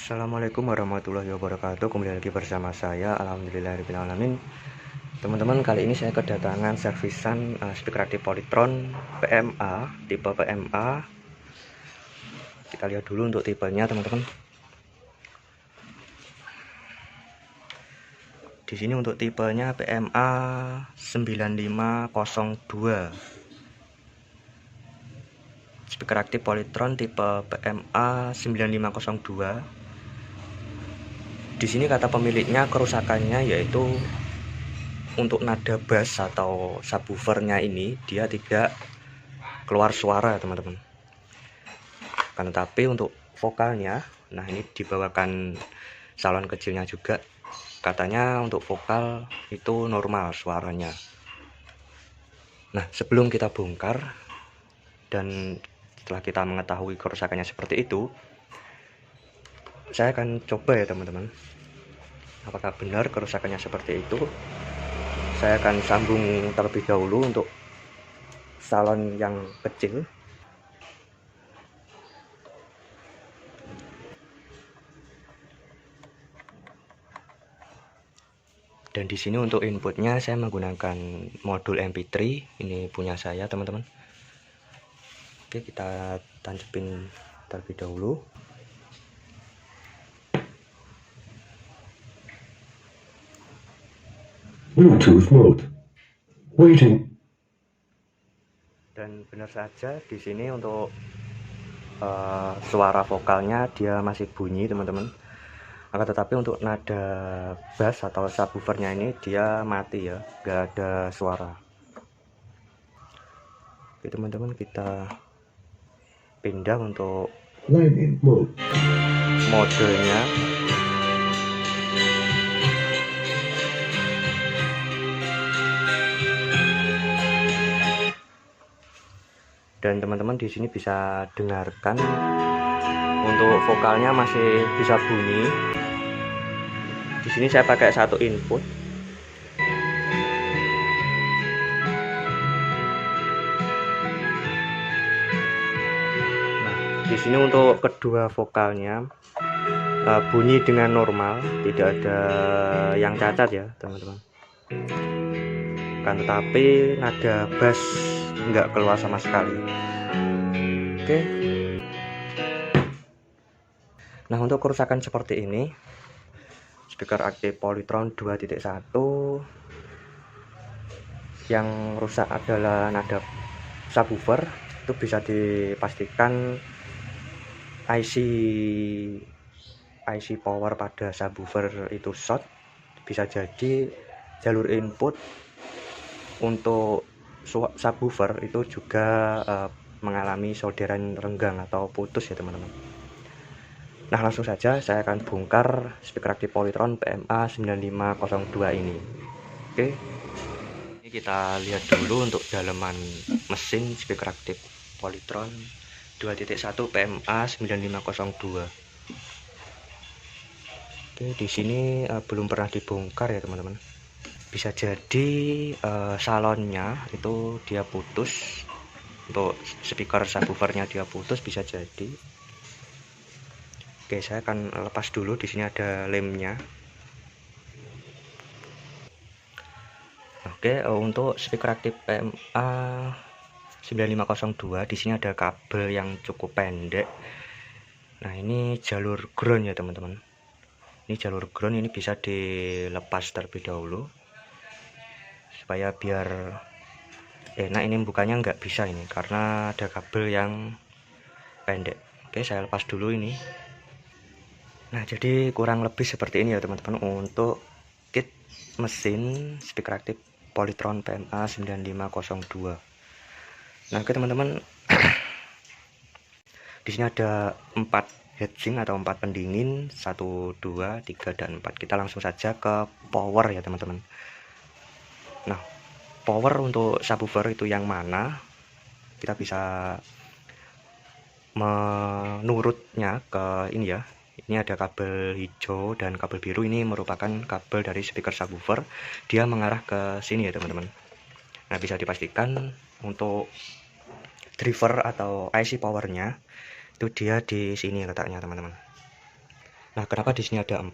Assalamualaikum warahmatullahi wabarakatuh. Kembali lagi bersama saya, alhamdulillahirabbil alamin. Teman-teman, kali ini saya kedatangan servisan speaker aktif Polytron PMA, tipe PMA. Kita lihat dulu untuk tipenya, teman-teman. Di sini untuk tipenya PMA 9502. Speaker aktif Polytron tipe PMA 9502. Di sini kata pemiliknya kerusakannya yaitu untuk nada bass atau subwoofernya ini dia tidak keluar suara, teman-teman. Kan tetapi untuk vokalnya, nah ini dibawakan salon kecilnya juga. Katanya untuk vokal itu normal suaranya. Nah, sebelum kita bongkar dan setelah kita mengetahui kerusakannya seperti itu, saya akan coba ya, teman-teman. Apakah benar kerusakannya seperti itu? Saya akan sambung terlebih dahulu untuk salon yang kecil. Dan di sini untuk inputnya saya menggunakan modul MP3. Ini punya saya, teman-teman. Oke, kita tancapin terlebih dahulu. Bluetooth mode. Waiting. Dan benar saja di sini untuk suara vokalnya dia masih bunyi, teman-teman. Akan tetapi untuk nada bass atau subwoofernya ini dia mati ya, nggak ada suara. Oke, teman-teman, kita pindah untuk Line in mode. modenya. Dan teman-teman di sini bisa dengarkan untuk vokalnya masih bisa bunyi. Di sini saya pakai satu input. Nah, di sini untuk kedua vokalnya bunyi dengan normal, tidak ada yang cacat ya, teman-teman. Kan tetapi nada bass nggak keluar sama sekali. Oke. Nah, untuk kerusakan seperti ini, speaker aktif Polytron 2.1 yang rusak adalah nada subwoofer. Itu bisa dipastikan IC power pada subwoofer itu short. Bisa jadi jalur input untuk subwoofer itu juga mengalami solderan renggang atau putus ya, teman-teman. Nah, langsung saja saya akan bongkar speaker aktif Polytron PMA 9502 ini. Oke. Ini kita lihat dulu untuk daleman mesin speaker aktif Polytron 2.1 PMA 9502. Oke, di sini belum pernah dibongkar ya, teman-teman. Bisa jadi salonnya itu dia putus. Untuk speaker subwoofernya dia putus, bisa jadi. Oke, saya akan lepas dulu. Di sini ada lemnya. Oke, untuk speaker aktif PMA 9502 di sini ada kabel yang cukup pendek. Nah, ini jalur ground ya, teman-teman. Ini jalur ground, ini bisa dilepas terlebih dahulu supaya biar enak. Ini bukanya nggak bisa ini karena ada kabel yang pendek. Oke, saya lepas dulu ini. Nah, jadi kurang lebih seperti ini ya, teman-teman, untuk kit mesin speaker aktif Polytron PMA 9502. Nah, oke, teman-teman. Di sini ada 4 heatsink atau 4 pendingin, 1, 2, 3, dan 4. Kita langsung saja ke power ya, teman-teman. Nah, power untuk subwoofer itu yang mana? Kita bisa menurutnya ke ini ya. Ini ada kabel hijau dan kabel biru, ini merupakan kabel dari speaker subwoofer. Dia mengarah ke sini ya, teman-teman. Nah, bisa dipastikan untuk driver atau IC powernya itu dia di sini letaknya, teman-teman. Nah, kenapa di sini ada 4?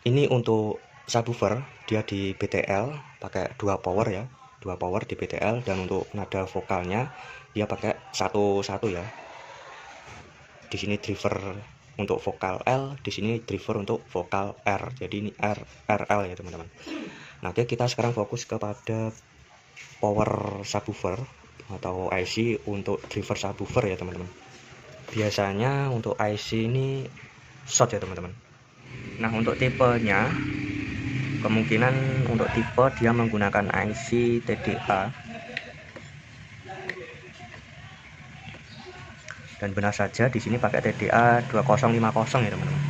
Ini untuk subwoofer, dia di BTL pakai 2 power ya, 2 power di BTL, dan untuk nada vokalnya dia pakai satu ya. Di sini driver untuk vokal L, di sini driver untuk vokal R. Jadi ini RL ya teman-teman. Nah, oke, kita sekarang fokus kepada power subwoofer atau IC untuk driver subwoofer ya teman-teman. Biasanya untuk IC ini short ya teman-teman. Nah, untuk tipenya, kemungkinan untuk tipe dia menggunakan IC TDA, dan benar saja di sini pakai TDA 2050 ya teman-teman.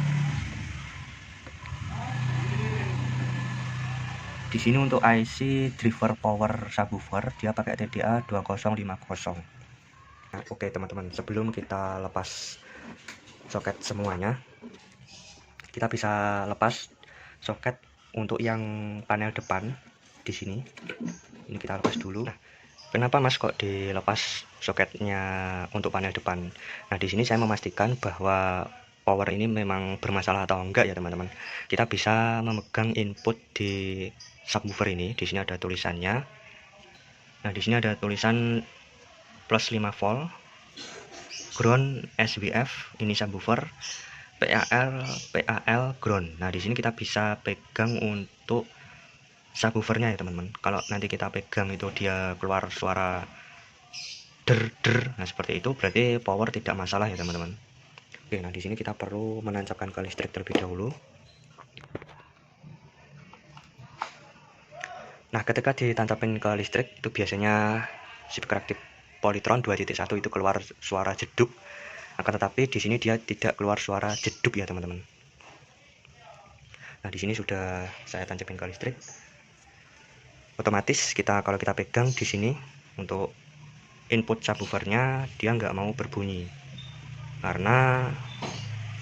Di sini untuk IC driver power subwoofer dia pakai TDA 2050. Nah, oke teman-teman, sebelum kita lepas soket semuanya, kita bisa lepas soket untuk yang panel depan di sini. Ini kita lepas dulu. Nah, kenapa Mas kok dilepas soketnya untuk panel depan? Nah, di sini saya memastikan bahwa power ini memang bermasalah atau enggak ya teman-teman. Kita bisa memegang input di subwoofer ini. Di sini ada tulisannya. Nah, di sini ada tulisan plus 5 volt, ground SWF, ini subwoofer, PAL ground. Nah, di sini kita bisa pegang untuk subwoofernya ya teman-teman. Kalau nanti kita pegang itu dia keluar suara der, nah seperti itu berarti power tidak masalah ya teman-teman. Oke, nah di sini kita perlu menancapkan ke listrik terlebih dahulu. Nah, ketika ditancapin ke listrik itu biasanya speaker aktif Polytron 2.1 itu keluar suara jeduk. Akan tetapi di sini dia tidak keluar suara jeduk ya teman-teman. Nah, di sini sudah saya tancapin ke listrik. Otomatis kalau kita pegang di sini untuk input subwoofernya dia nggak mau berbunyi, karena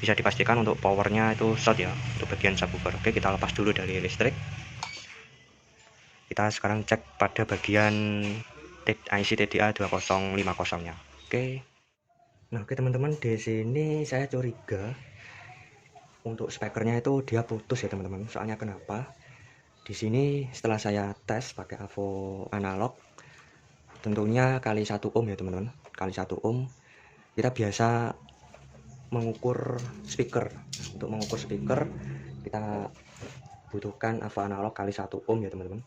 bisa dipastikan untuk powernya itu short ya untuk bagian subwoofer. Oke, kita lepas dulu dari listrik. Kita sekarang cek pada bagian IC TDA 2050 nya. Oke. Nah, oke teman-teman, di sini saya curiga untuk speakernya itu dia putus ya teman-teman. Soalnya kenapa? Di sini setelah saya tes pakai AVO analog, tentunya kali 1 ohm ya teman-teman, kali 1 ohm. Kita biasa mengukur speaker. Untuk mengukur speaker kita butuhkan AVO analog kali 1 ohm ya teman-teman.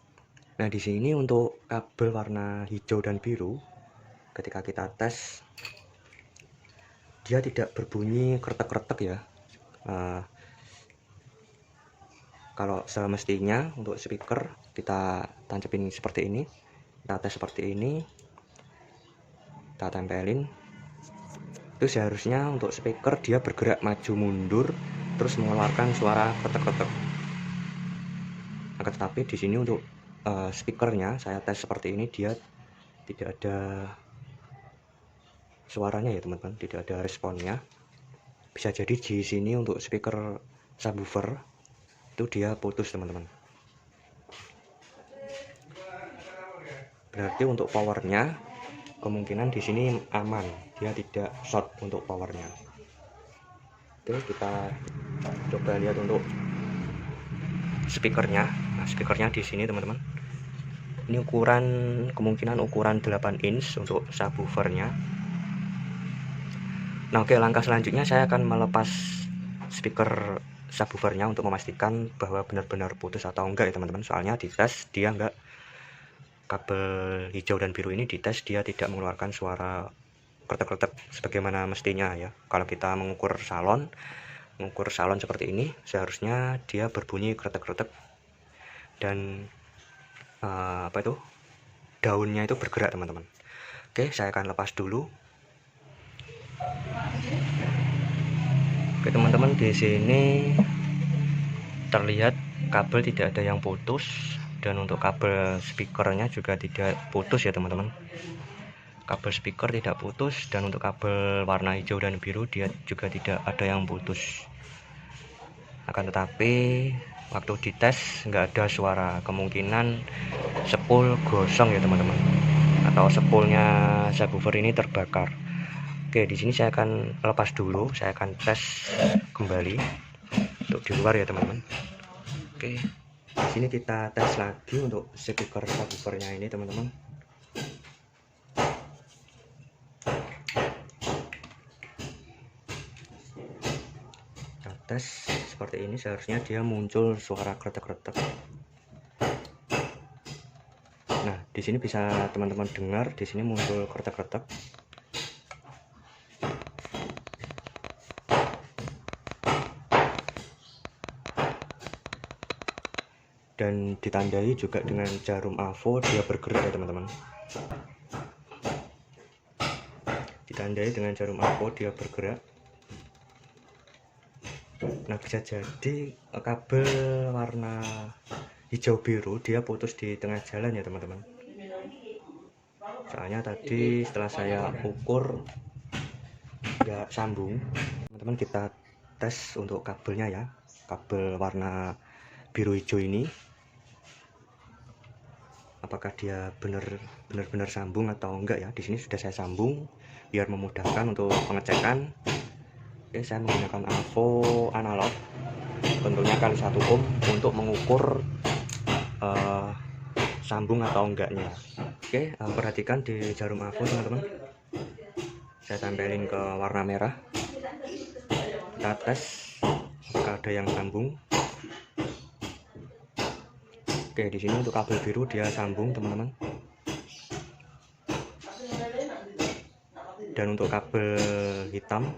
Nah, di sini untuk kabel warna hijau dan biru, ketika kita tes dia tidak berbunyi kretek-kretek ya. Kalau semestinya untuk speaker kita tancapin seperti ini, kita tes seperti ini, kita tempelin, itu seharusnya untuk speaker dia bergerak maju mundur terus mengeluarkan suara kretek-kretek. Akan tetapi di sini untuk speakernya saya tes seperti ini, dia tidak ada suaranya ya teman-teman, tidak ada responnya. Bisa jadi di sini untuk speaker subwoofer itu dia putus teman-teman. Berarti untuk powernya kemungkinan di sini aman, dia tidak short untuk powernya. Oke, kita coba lihat untuk speakernya. Nah, speakernya di sini teman-teman. Ini kemungkinan ukuran 8 inch untuk subwoofernya. Nah, oke, langkah selanjutnya saya akan melepas speaker subwoofernya untuk memastikan bahwa benar-benar putus atau enggak ya teman-teman. Soalnya di tes dia enggak, kabel hijau dan biru ini di tes dia tidak mengeluarkan suara kretek-kretek sebagaimana mestinya ya. Kalau kita mengukur salon seperti ini, seharusnya dia berbunyi kretek-kretek dan daunnya itu bergerak teman-teman. Oke, saya akan lepas dulu. Oke teman-teman, di sini terlihat kabel tidak ada yang putus, dan untuk kabel speakernya juga tidak putus ya teman-teman. Kabel speaker tidak putus, dan untuk kabel warna hijau dan biru dia juga tidak ada yang putus. Akan tetapi waktu dites nggak ada suara, kemungkinan spool gosong ya teman-teman, atau spoolnya subwoofer ini terbakar. Oke, di sini saya akan lepas dulu, saya akan tes kembali untuk di luar ya teman-teman. Oke, di sini kita tes lagi untuk speaker subwoofernya ini teman-teman. Kita tes seperti ini, seharusnya dia muncul suara kretek-kretek. Nah, di sini bisa teman-teman dengar, di sini muncul kretek-kretek. Dan ditandai juga dengan jarum AVO, dia bergerak ya teman-teman. Ditandai dengan jarum AVO, dia bergerak. Nah, bisa jadi kabel warna hijau biru dia putus di tengah jalan ya teman-teman. Soalnya tadi setelah saya ukur nggak sambung. Teman-teman, kita tes untuk kabelnya ya, kabel warna biru hijau ini, apakah dia benar-benar sambung atau enggak ya. Di sini sudah saya sambung biar memudahkan untuk pengecekan. Oke, saya menggunakan AVO analog, tentunya kali 1 ohm untuk mengukur sambung atau enggaknya. Oke, perhatikan di jarum AVO teman-teman, saya tempelin ke warna merah. Kita tes apakah ada yang sambung. Oke, di sini untuk kabel biru dia sambung teman-teman. Dan untuk kabel hitam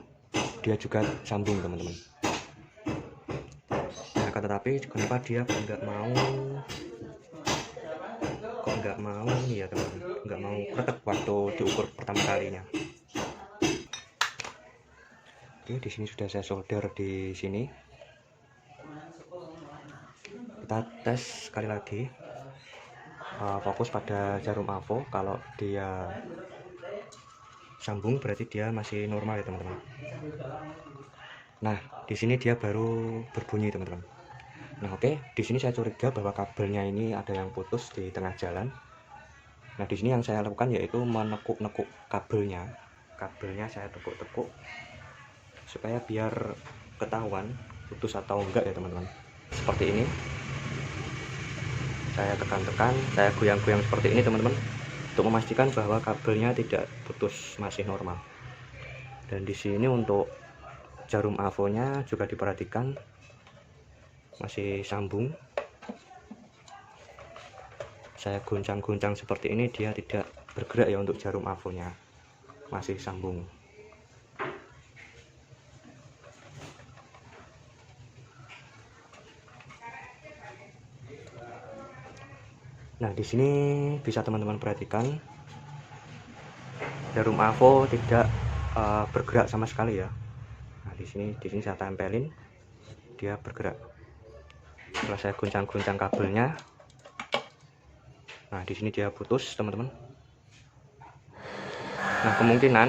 dia juga sambung teman-teman. Nah, tetapi kenapa dia nggak mau nih ya teman-teman, nggak mau kretek waktu diukur pertama kalinya. Oke, di sini sudah saya solder di sini. Kita tes sekali lagi, fokus pada jarum AVO. Kalau dia sambung berarti dia masih normal ya teman-teman. Nah, di sini dia baru berbunyi teman-teman. Nah, oke, di sini saya curiga bahwa kabelnya ini ada yang putus di tengah jalan. Nah, di sini yang saya lakukan yaitu menekuk-nekuk kabelnya. Kabelnya saya tekuk-tekuk supaya biar ketahuan putus atau enggak ya teman-teman. Seperti ini. Saya tekan-tekan, saya goyang-goyang seperti ini teman-teman, untuk memastikan bahwa kabelnya tidak putus, masih normal. Dan di sini untuk jarum AVO-nya juga diperhatikan masih sambung. Saya goncang-goncang seperti ini, dia tidak bergerak ya untuk jarum AVO-nya, masih sambung. Nah, di sini bisa teman-teman perhatikan jarum AVO tidak bergerak sama sekali ya. Nah, di sini saya tempelin, dia bergerak. Setelah saya goncang-goncang kabelnya, nah di sini dia putus teman-teman. Nah, kemungkinan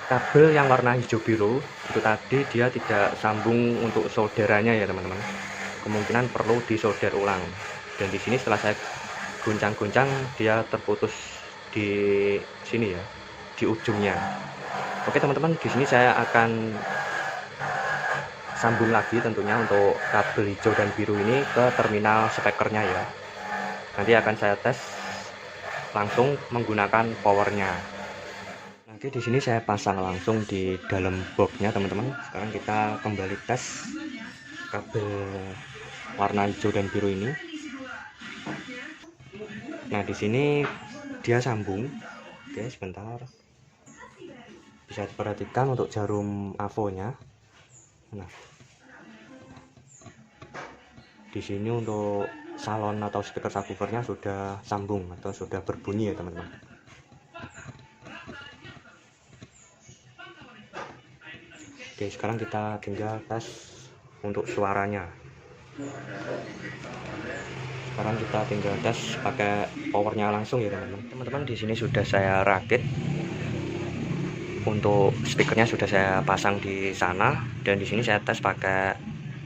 kabel yang warna hijau biru itu tadi dia tidak sambung untuk solderannya ya teman-teman. Kemungkinan perlu disolder ulang. Dan di sini setelah saya goncang-goncang dia terputus di sini ya, di ujungnya. Oke teman-teman, di sini saya akan sambung lagi tentunya untuk kabel hijau dan biru ini ke terminal speakernya ya. Nanti akan saya tes langsung menggunakan powernya. Nanti di sini saya pasang langsung di dalam boxnya teman-teman. Sekarang kita kembali tes kabel warna hijau dan biru ini. Nah, di sini dia sambung. Oke, sebentar. Bisa diperhatikan untuk jarum AVO-nya. Nah, di sini untuk salon atau speaker subwoofernya sudah sambung atau sudah berbunyi ya teman-teman. Oke, sekarang kita tinggal tes untuk suaranya. Sekarang kita tinggal tes pakai powernya langsung ya teman-teman. Teman-teman, di sini sudah saya rakit. Untuk speakernya sudah saya pasang di sana, dan di sini saya tes pakai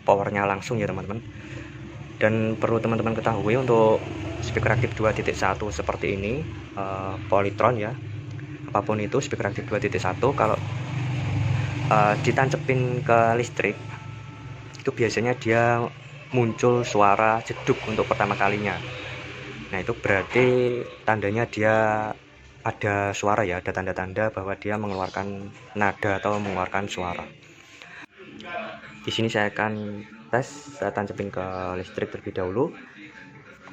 powernya langsung ya teman-teman. Dan perlu teman-teman ketahui untuk speaker aktif 2.1 seperti ini, Polytron ya, apapun itu speaker aktif 2.1 kalau ditancepin ke listrik itu biasanya dia muncul suara jeduk untuk pertama kalinya. Nah itu berarti tandanya dia ada suara ya, ada tanda-tanda bahwa dia mengeluarkan nada atau mengeluarkan suara. Di sini saya akan tes, saya tancapin ke listrik terlebih dahulu.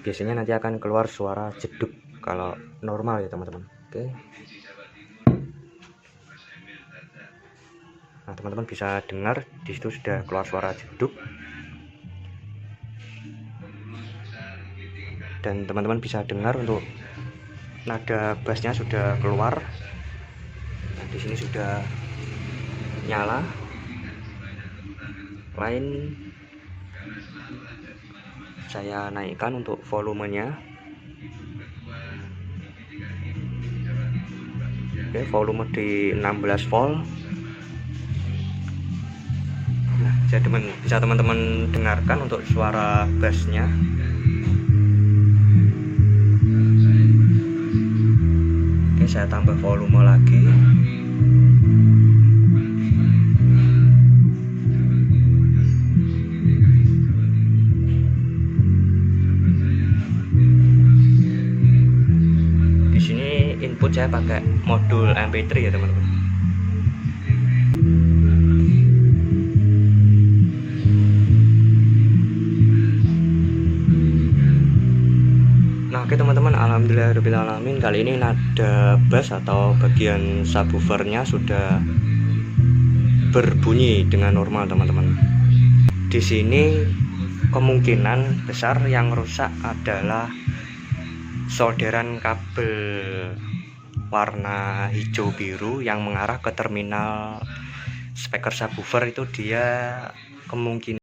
Biasanya nanti akan keluar suara jeduk kalau normal ya teman-teman. Oke. Nah teman-teman bisa dengar di situ sudah keluar suara jeduk. Dan teman-teman bisa dengar untuk nada bassnya sudah keluar. Nah, di sini sudah nyala. Lain saya naikkan untuk volumenya. Oke, volume di 16 volt. Nah, bisa teman-teman dengarkan untuk suara bassnya. Oke, saya tambah volume lagi. Di sini input saya pakai modul MP3 ya teman-teman. Nah oke teman-teman, alhamdulillahirobbilalamin, kali ini nada bass atau bagian subwoofernya sudah berbunyi dengan normal teman-teman. Di sini kemungkinan besar yang rusak adalah solderan kabel warna hijau biru yang mengarah ke terminal speaker subwoofer. Itu dia kemungkinan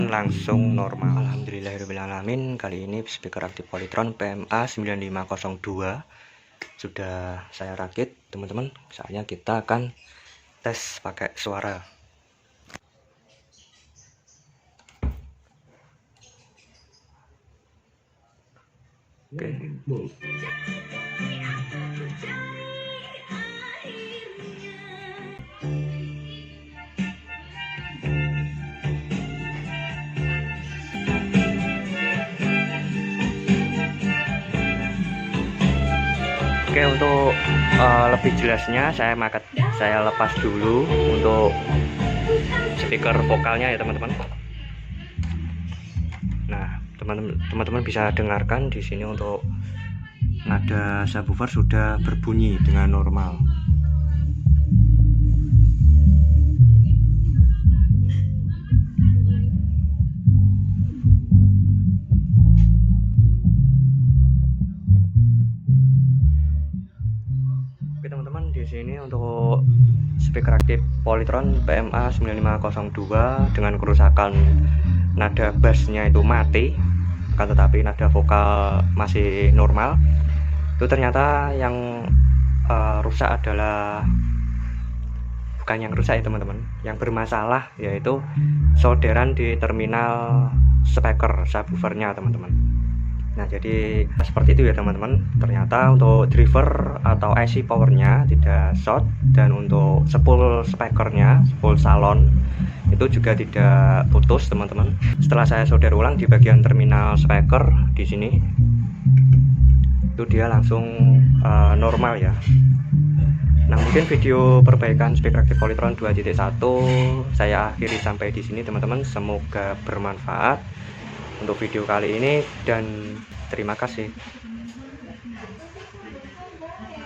langsung normal. Alhamdulillahirobbilalamin, kali ini speaker aktif Polytron PMA 9502 sudah saya rakit teman-teman. Saatnya kita akan tes pakai suara. Oke. Oke, untuk lebih jelasnya saya lepas dulu untuk speaker vokalnya ya teman-teman. Nah, teman-teman bisa dengarkan di sini untuk nada subwoofer sudah berbunyi dengan normal. Di sini untuk speaker aktif Polytron PMA 9502 dengan kerusakan nada bassnya itu mati, akan tetapi nada vokal masih normal. Itu ternyata yang rusak adalah bukan yang rusak ya teman-teman, yang bermasalah yaitu solderan di terminal speaker subwoofernya teman-teman. Nah, jadi seperti itu ya teman-teman. Ternyata untuk driver atau IC powernya tidak short, dan untuk spool speakernya, spool salon itu juga tidak putus teman-teman. Setelah saya solder ulang di bagian terminal speaker di sini, itu dia langsung normal ya. Nah, mungkin video perbaikan speaker Reaktif Polytron 2.1 saya akhiri sampai di sini teman-teman. Semoga bermanfaat untuk video kali ini, dan terima kasih.